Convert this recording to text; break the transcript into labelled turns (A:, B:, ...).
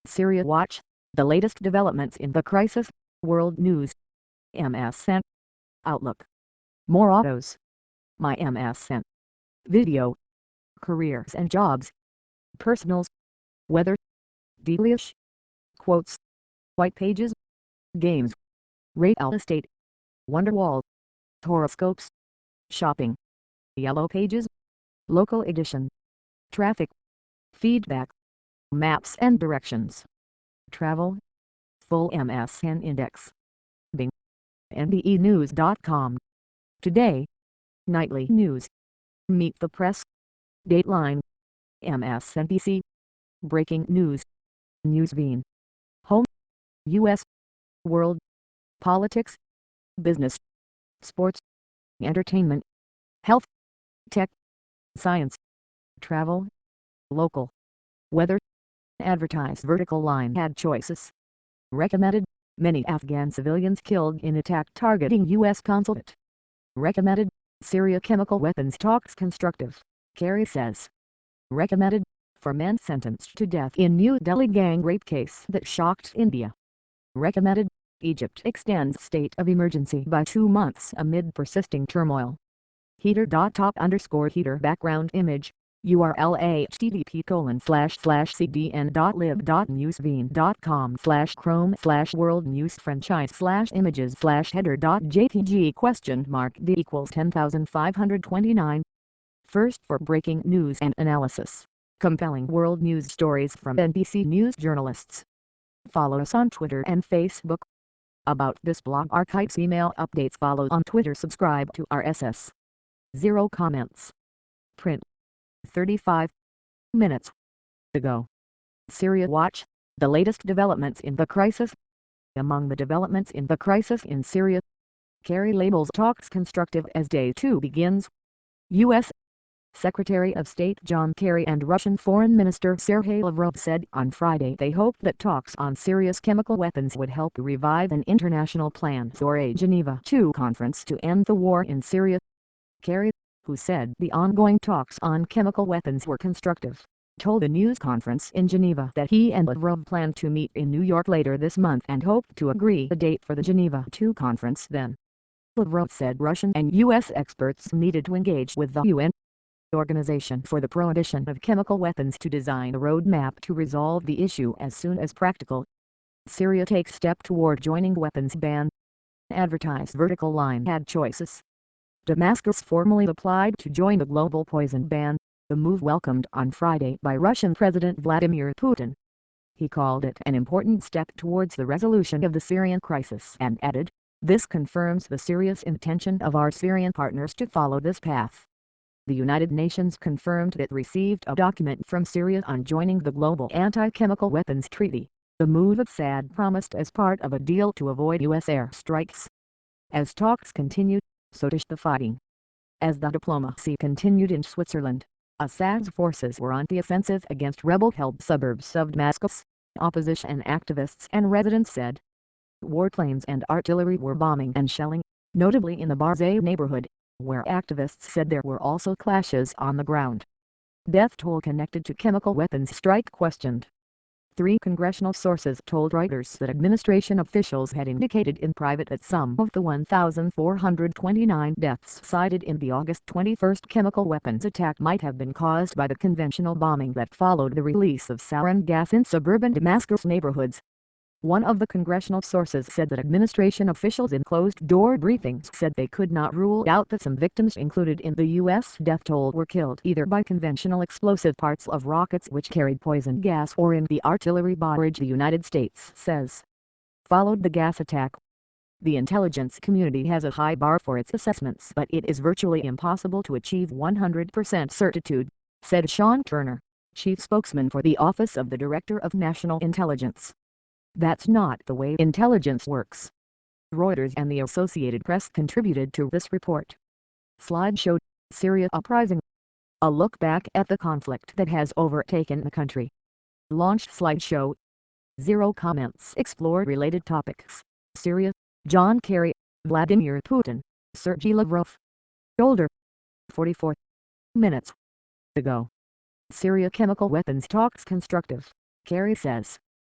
A: Syria Watch, the latest developments in the crisis, World News, MSN, Outlook, More Autos, My MSN, Video, Careers and Jobs, Personals, Weather, Delish, Quotes, White Pages, Games, Real Estate, Wonderwall, Horoscopes, Shopping, Yellow Pages, Local Edition, Traffic, Feedback, Maps and Directions, Travel, Full MSN Index, Bing, NBEnews.com, Today, Nightly News, Meet the Press, Dateline, MSNBC, Breaking News, Newsbeat, Home, U.S., World, Politics, Business, Sports, Entertainment, Health, Tech, Science, Travel, Local, Weather, Advertise vertical line had choices. Recommended, many Afghan civilians killed in attack targeting U.S. consulate. Recommended, Syria chemical weapons talks constructive, Kerry says. Recommended, for men sentenced to death in New Delhi gang rape case that shocked India. Recommended, Egypt extends state of emergency by 2 months amid persisting turmoil. Heater.top_heater background image, URL http://cdn.lib.newsbeat.com/chrome/world news franchise/images/header.jpg D equals 10,529. First for breaking news and analysis. Compelling world news stories from NBC News journalists. Follow us on Twitter and Facebook. About this blog archives email updates follow on Twitter. Subscribe to RSS. 0 comments. Print. 35 minutes ago. Syria Watch, the latest developments in the crisis. Among the developments in the crisis in Syria, Kerry labels talks constructive as day 2 begins. U.S. Secretary of State John Kerry and Russian Foreign Minister Sergei Lavrov said on Friday they hoped that talks on Syria's chemical weapons would help revive an international plan for a Geneva II conference to end the war in Syria. Kerry, who said the ongoing talks on chemical weapons were constructive, told a news conference in Geneva that he and Lavrov plan to meet in New York later this month and hoped to agree a date for the Geneva II conference then. Lavrov said Russian and U.S. experts needed to engage with the UN Organization for the Prohibition of Chemical Weapons to design a roadmap to resolve the issue as soon as practical. Syria takes step toward joining weapons ban. Advertise vertical line had choices. Damascus formally applied to join the global poison ban, the move welcomed on Friday by Russian President Vladimir Putin. He called it an important step towards the resolution of the Syrian crisis and added, "This confirms the serious intention of our Syrian partners to follow this path." The United Nations confirmed it received a document from Syria on joining the Global Anti-Chemical Weapons Treaty, the move Assad promised as part of a deal to avoid U.S. airstrikes. As talks continued, so did the fighting. As the diplomacy continued in Switzerland, Assad's forces were on the offensive against rebel-held suburbs of Damascus, opposition activists and residents said. Warplanes and artillery were bombing and shelling, notably in the Barzeh neighborhood, where activists said there were also clashes on the ground. Death toll connected to chemical weapons strike questioned. 3 congressional sources told Reuters that administration officials had indicated in private that some of the 1,429 deaths cited in the August 21 chemical weapons attack might have been caused by the conventional bombing that followed the release of sarin gas in suburban Damascus neighborhoods. One of the congressional sources said that administration officials in closed-door briefings said they could not rule out that some victims included in the U.S. death toll were killed either by conventional explosive parts of rockets which carried poison gas or in the artillery barrage, the United States says. Followed the gas attack. The intelligence community has a high bar for its assessments, but it is virtually impossible to achieve 100% certitude, said Sean Turner, chief spokesman for the Office of the Director of National Intelligence. That's not the way intelligence works. Reuters and the Associated Press contributed to this report. Slideshow, Syria Uprising. A look back at the conflict that has overtaken the country. Launched slideshow. 0 comments. Explore related topics. Syria, John Kerry, Vladimir Putin, Sergei Lavrov. Older. 44 minutes ago. Syria chemical weapons talks constructive, Kerry says.